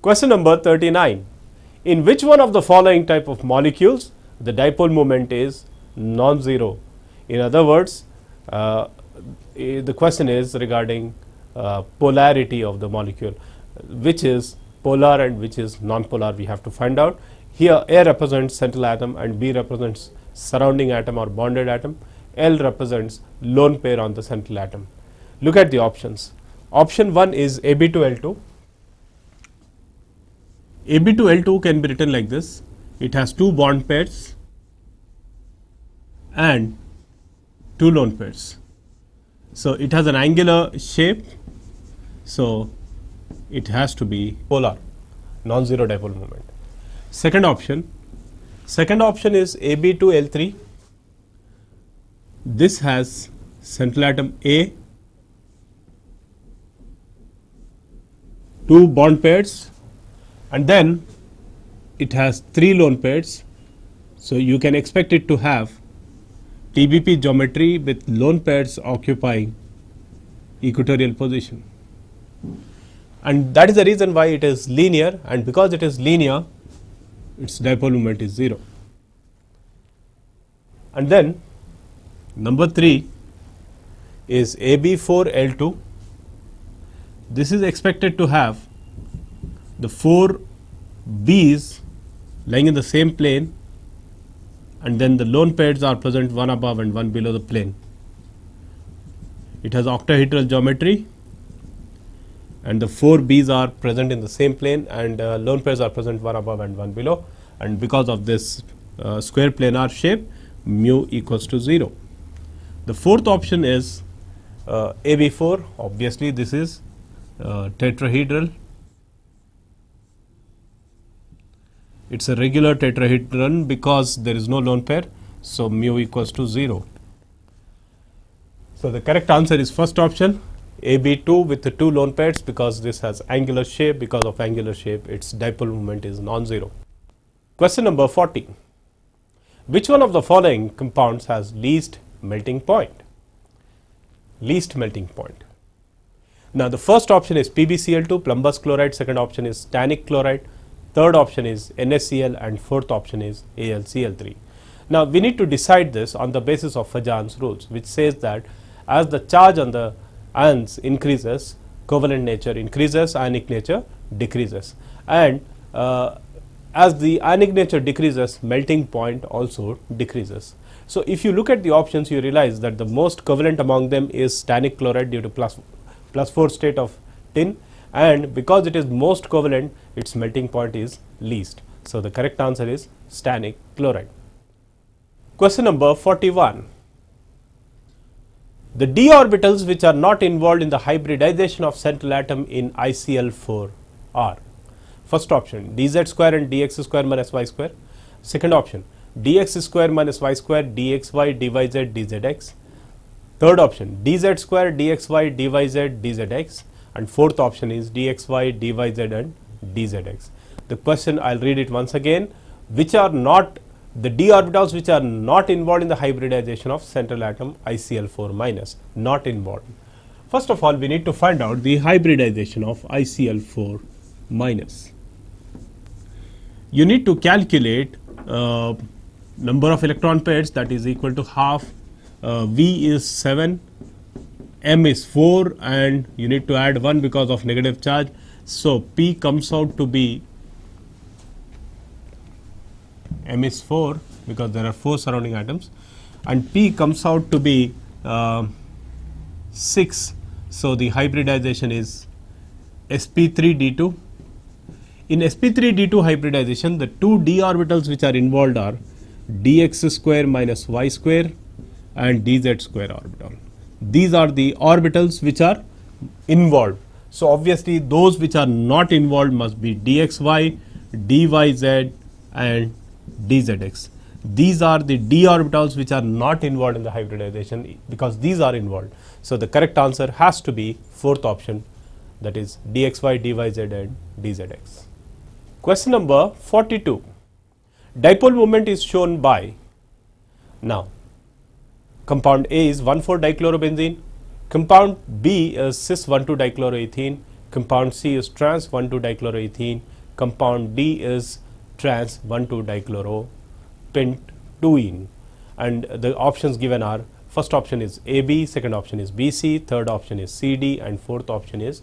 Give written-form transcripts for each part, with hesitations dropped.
Question number 39. In which one of the following type of molecules the dipole moment is non-zero? In other words, the question is regarding polarity of the molecule, which is polar and which is non-polar. We have to find out. Here A represents central atom and B represents surrounding atom or bonded atom. L represents lone pair on the central atom. Look at the options. Option 1 is Ab to L2. Ab to L2 can be written like this. It has two bond pairs and two lone pairs. So it has an angular shape. So it has to be polar, non-zero dipole moment. Second option is Ab to L3. This has central atom A, two bond pairs, and then it has three lone pairs. So you can expect it to have TBP geometry with lone pairs occupying equatorial position. And that is the reason why it is linear, and because it is linear, its dipole moment is 0. And then number 3 is Ab4L2. This is expected to have the 4 B's lying in the same plane, and then the lone pairs are present one above and one below the plane. It has octahedral geometry, and the 4 B's are present in the same plane, and lone pairs are present one above and one below, and because of this square planar shape, mu equals to 0. The fourth option is Ab4. Obviously this is tetrahedral. It's a regular tetrahedron because there is no lone pair, so mu equals to 0. So the correct answer is first option, Ab2 with the two lone pairs, because this has angular shape. Because of angular shape, its dipole moment is non-zero. Question number 40. Which one of the following compounds has least melting point? Least melting point. Now the first option is PbCl2, plumbous chloride. Second option is tannic chloride. Third option is NaCl, and fourth option is AlCl3. Now we need to decide this on the basis of Fajan's rules, which says that as the charge on the ions increases, covalent nature increases, ionic nature decreases, and as the ionic nature decreases, melting point also decreases. So if you look at the options, you realize that the most covalent among them is tannic chloride due to plus 4 state of tin, and because it is most covalent, its melting point is least. So the correct answer is tannic chloride. Question number 41. The d orbitals which are not involved in the hybridization of central atom in ICl4 are: first option dz square and dx square minus y square. Second option dx square minus y square dxy dyz dzx. Third option dz square dxy dyz dzx, and fourth option is dxy dyz and dzx. The question, I'll read it once again. Which are not the d orbitals which are not involved in the hybridization of central atom ICl4 minus, not involved. First of all, we need to find out the hybridization of ICl4 minus. You need to calculate number of electron pairs, that is equal to half. V is 7, M is 4, and you need to add 1 because of negative charge. So P comes out to be, M is 4 because there are 4 surrounding atoms, and P comes out to be 6. So the hybridization is sp3d2. In sp3d2 hybridization, the two d orbitals which are involved are dx square minus y square and dz square orbital. These are the orbitals which are involved. So obviously those which are not involved must be dxy, dyz and dzx. These are the d orbitals which are not involved in the hybridization, because these are involved. So the correct answer has to be fourth option, that is dxy, dyz and dzx. Question number 42. Dipole moment is shown by, now compound A is 1,4-dichlorobenzene, compound B is cis 1,2-dichloroethene, compound C is trans 1,2-dichloroethene, compound D is trans 1,2-dichloropentuene, and the options given are: first option is AB, second option is BC, third option is CD, and fourth option is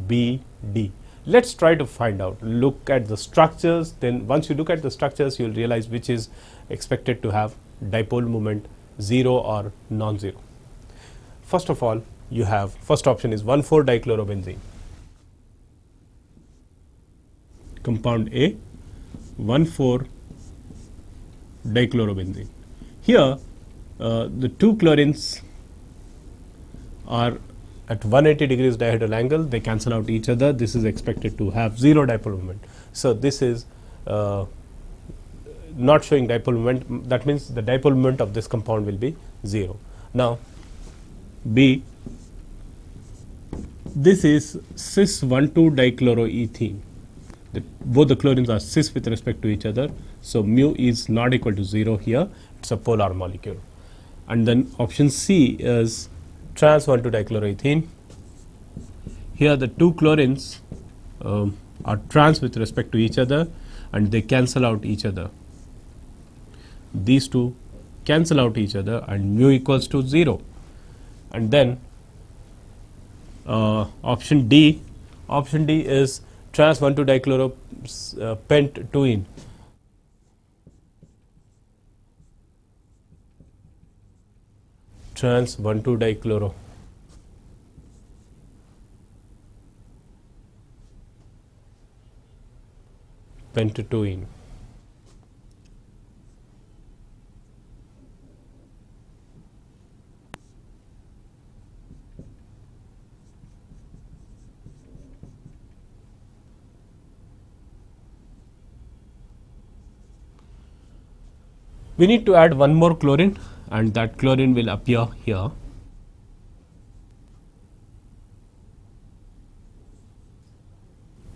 BD. Let's try to find out. Look at the structures, then once you look at the structures, you will realize which is expected to have dipole moment 0 or non-zero. First of all, you have first option is 1,4-dichlorobenzene. Compound A, 1,4-dichlorobenzene. Here, the two chlorines are at 180 degrees dihedral angle, they cancel out each other. This is expected to have 0 dipole moment. So, this is not showing dipole moment, that means the dipole moment of this compound will be 0. Now, B, this is cis 1,2-dichloroethene. Both the chlorines are cis with respect to each other. So, mu is not equal to 0 here, it is a polar molecule. And then option C is trans 1,2-dichloroethene. Here the two chlorines are trans with respect to each other and they cancel out each other. These two cancel out each other and mu equals to 0. And then option D is trans 1,2-dichloropentuene. Trans 1,2-dichloropentuene. We need to add one more chlorine, and that chlorine will appear here.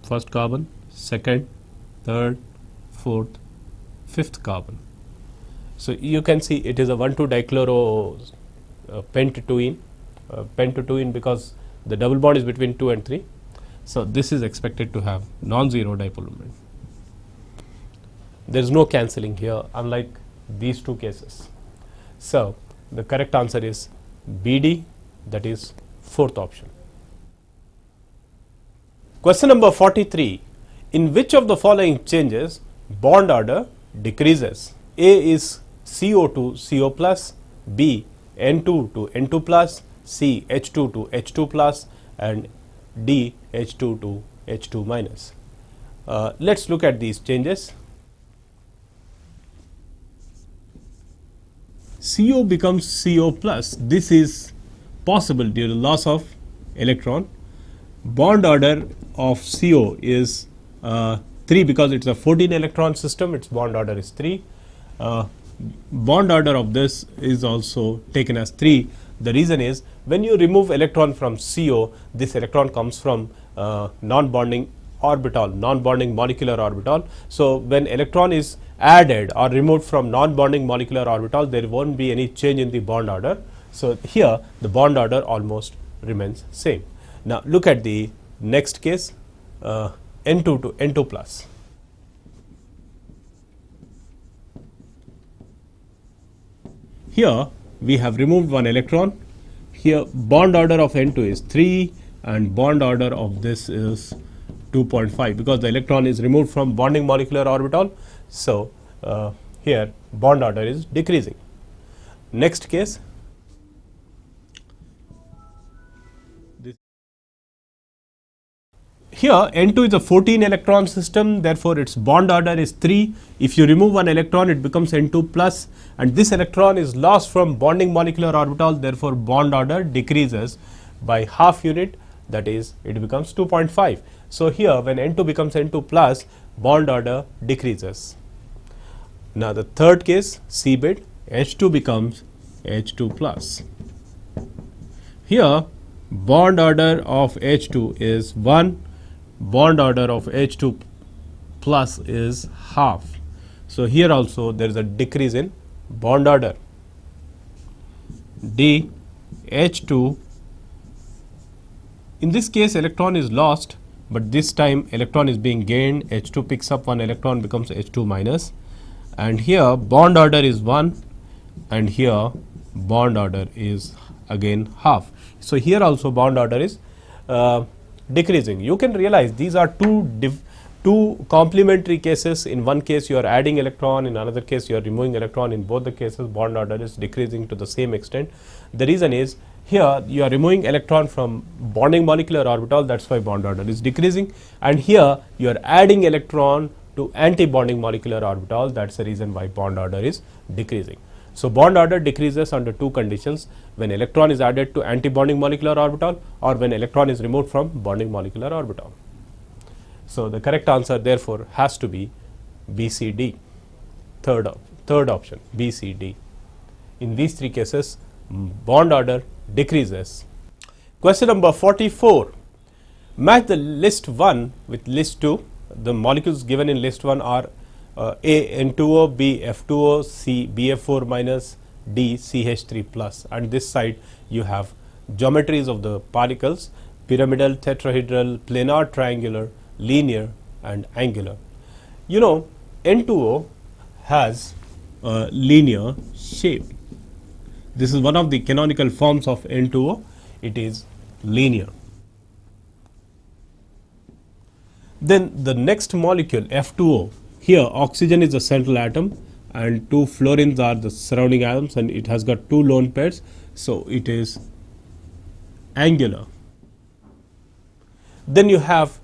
First carbon, second, third, fourth, fifth carbon. So, you can see it is a 1,2-dichloropentuene, pentuene because the double bond is between 2 and 3. So, this is expected to have non-zero dipole moment. There is no cancelling here, unlike these two cases. So, the correct answer is BD, that is fourth option. Question number 43. In which of the following changes bond order decreases? A is CO to CO plus, B N2 to N2 plus, C H2 to H2 plus, and D H2 to H2 minus. Let's look at these changes. CO becomes CO plus. This is possible due to loss of electron. Bond order of CO is 3 because it is a 14 electron system, its bond order is 3. Bond order of this is also taken as 3. The reason is when you remove electron from CO, this electron comes from non-bonding orbital, non-bonding molecular orbital. So, when electron is added or removed from non-bonding molecular orbital, there won't be any change in the bond order. So, here the bond order almost remains same. Now, look at the next case, N2 to N2 plus. Here we have removed one electron. Here bond order of N2 is 3 and bond order of this is 2.5 because the electron is removed from bonding molecular orbital. So, here bond order is decreasing. Next case, here N2 is a 14 electron system, therefore its bond order is 3. If you remove one electron, it becomes N2 plus, and this electron is lost from bonding molecular orbital, therefore bond order decreases by half unit, that is it becomes 2.5. So, here when N2 becomes N2 plus, bond order decreases. Now, the third case, C bit, H2 becomes H2 plus. Here bond order of H2 is 1, bond order of H2 plus is half. So, here also there is a decrease in bond order. D H2, in this case electron is lost, but this time electron is being gained, H2 picks up one electron, becomes H2 minus, and here bond order is 1 and here bond order is again half. So here also bond order is decreasing. You can realize these are two complementary cases. In one case you are adding electron, in another case you are removing electron. In both the cases bond order is decreasing to the same extent. The reason is here you are removing electron from bonding molecular orbital, that's why bond order is decreasing, and here you are adding electron to anti-bonding molecular orbital, that's the reason why bond order is decreasing. So bond order decreases under two conditions: when electron is added to anti-bonding molecular orbital or when electron is removed from bonding molecular orbital. So the correct answer therefore has to be BCD, third option, BCD. In these three cases bond order decreases. Question number 44. Match the list 1 with list 2. The molecules given in list 1 are A N2O, B F2O, C BF4 minus, D CH3 plus, and this side you have geometries of the particles: pyramidal, tetrahedral, planar, triangular, linear and angular. You know, N2O has a linear shape. This is one of the canonical forms of N2O. It is linear. Then the next molecule F2O, here oxygen is the central atom and two fluorines are the surrounding atoms, and it has got two lone pairs, so it is angular. Then you have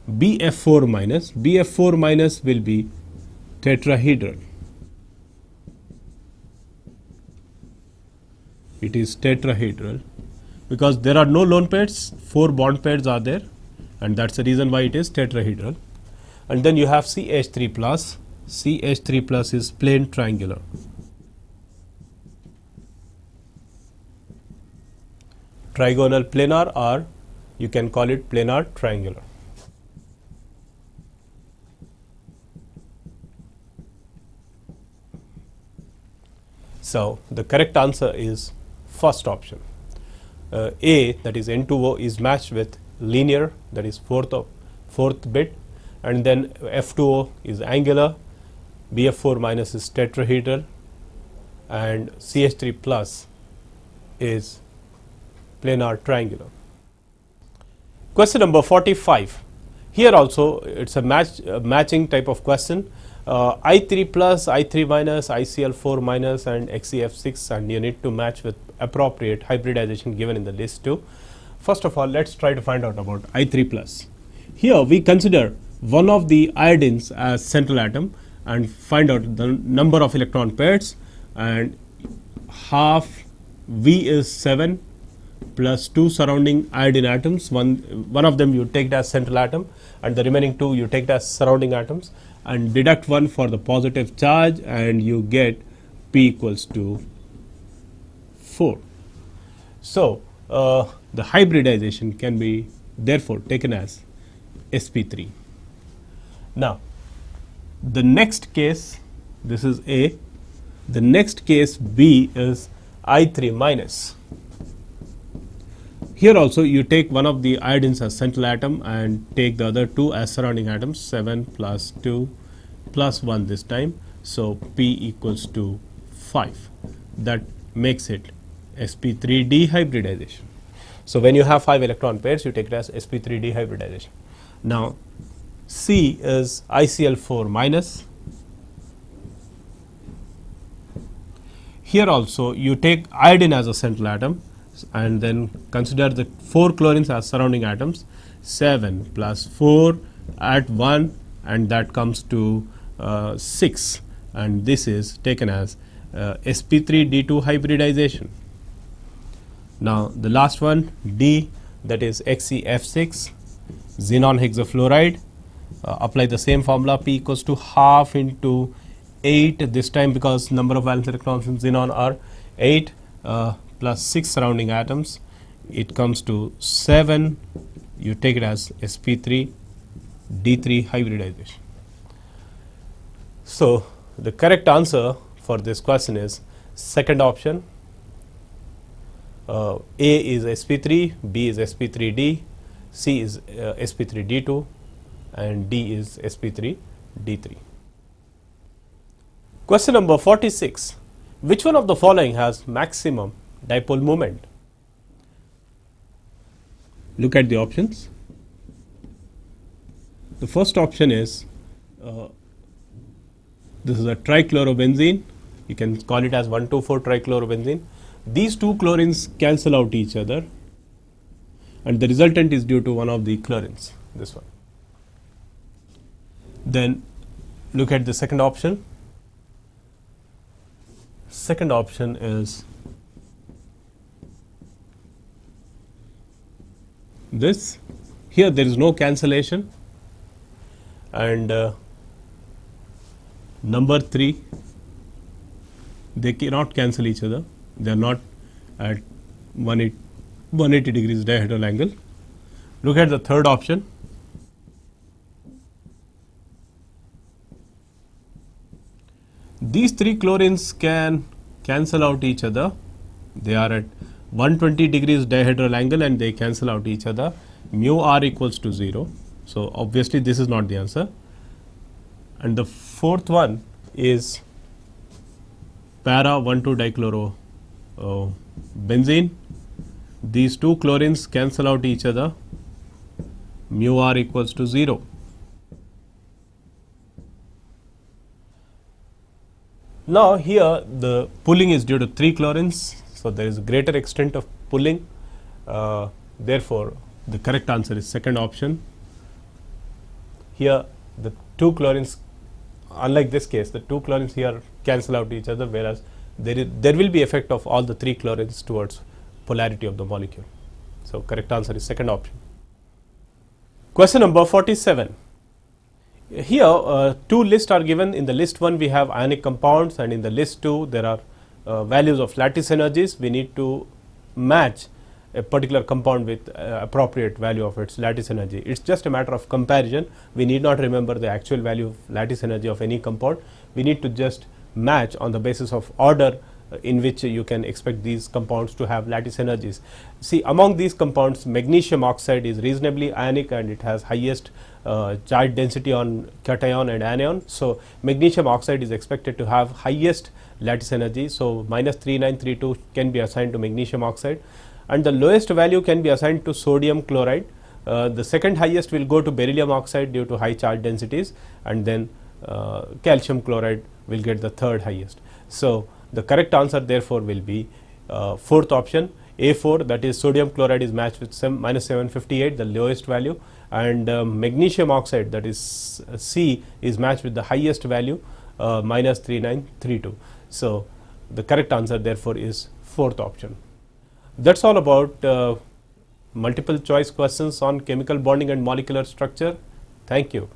BF4 minus. BF4 minus will be tetrahedral. It is tetrahedral because there are no lone pairs, 4 bond pairs are there, and that's the reason why it is tetrahedral. And then you have CH3 plus. CH3 plus is plane triangular. Trigonal planar, or you can call it planar triangular. So the correct answer is first option. A, that is N2O, is matched with linear, that is fourth bit, and then F2O is angular, BF4 minus is tetrahedral, and CH3 plus is planar triangular. Question number 45. Here also it's a matching type of question. I3 plus, I3 minus, ICl4 minus and XeF6, and you need to match with appropriate hybridization given in the list 2. First of all, let's try to find out about I3 plus. Here we consider one of the iodines as central atom and find out the number of electron pairs, and half V is 7 plus 2 surrounding iodine atoms. One of them you take it as central atom and the remaining 2 you take it as surrounding atoms, and deduct 1 for the positive charge and you get P equals to 4. So the hybridization can be therefore taken as sp3. Now the next case, this is A, the next case B is I3 minus. Here also you take one of the iodines as central atom and take the other 2 as surrounding atoms, 7 plus 2 plus 1 this time, so P equals to 5. That makes it sp3d hybridization. So when you have 5 electron pairs, you take it as sp3d hybridization. Now C is ICl4 minus. Here also you take iodine as a central atom and then consider the 4 chlorines as surrounding atoms, 7 plus 4, add 1 and that comes to 6, and this is taken as sp3d2 hybridization. Now the last one D, that is XeF6, xenon hexafluoride. Apply the same formula, P equals to half into 8 this time because number of valence electrons in xenon are 8 plus 6 surrounding atoms, it comes to 7. You take it as sp3 d3 hybridization. So the correct answer for this question is second option. A is sp3, B is sp3d, C is sp3d2 and D is sp3d3. Question number 46. Which one of the following has maximum dipole moment? Look at the options. The first option is this is a trichlorobenzene. You can call it as 1,2,4 trichlorobenzene. These two chlorines cancel out each other, and the resultant is due to one of the chlorines, this one. Then look at the second option. Second option is this. Here there is no cancellation, and number 3, they cannot cancel each other. They are not at 180 degrees dihedral angle. Look at the third option. These 3 chlorines can cancel out each other. They are at 120 degrees dihedral angle and they cancel out each other. Mu r equals to 0. So obviously this is not the answer. And the fourth one is para 1,2-dichloro benzene. These 2 chlorines cancel out each other. Mu r equals to 0. Now here the pulling is due to 3 chlorines, so there is a greater extent of pulling. Therefore, the correct answer is second option. Here the 2 chlorines, unlike this case, the 2 chlorines here cancel out each other, whereas there will be effect of all the 3 chlorines towards polarity of the molecule. So correct answer is second option. Question number 47. Here 2 lists are given. In the list 1 we have ionic compounds, and in the list 2 there are values of lattice energies. We need to match a particular compound with appropriate value of its lattice energy. It is just a matter of comparison. We need not remember the actual value of lattice energy of any compound. We need to just match on the basis of order in which you can expect these compounds to have lattice energies. See, among these compounds, magnesium oxide is reasonably ionic and it has highest charge density on cation and anion. So magnesium oxide is expected to have highest lattice energy. So minus 3932 can be assigned to magnesium oxide, and the lowest value can be assigned to sodium chloride. The second highest will go to beryllium oxide due to high charge densities, and then calcium chloride will get the third highest. So the correct answer therefore will be fourth option, A4, that is sodium chloride is matched with minus 758, the lowest value, and magnesium oxide, that is C, is matched with the highest value, minus 3932. So the correct answer therefore is fourth option. That's all about multiple choice questions on chemical bonding and molecular structure. Thank you.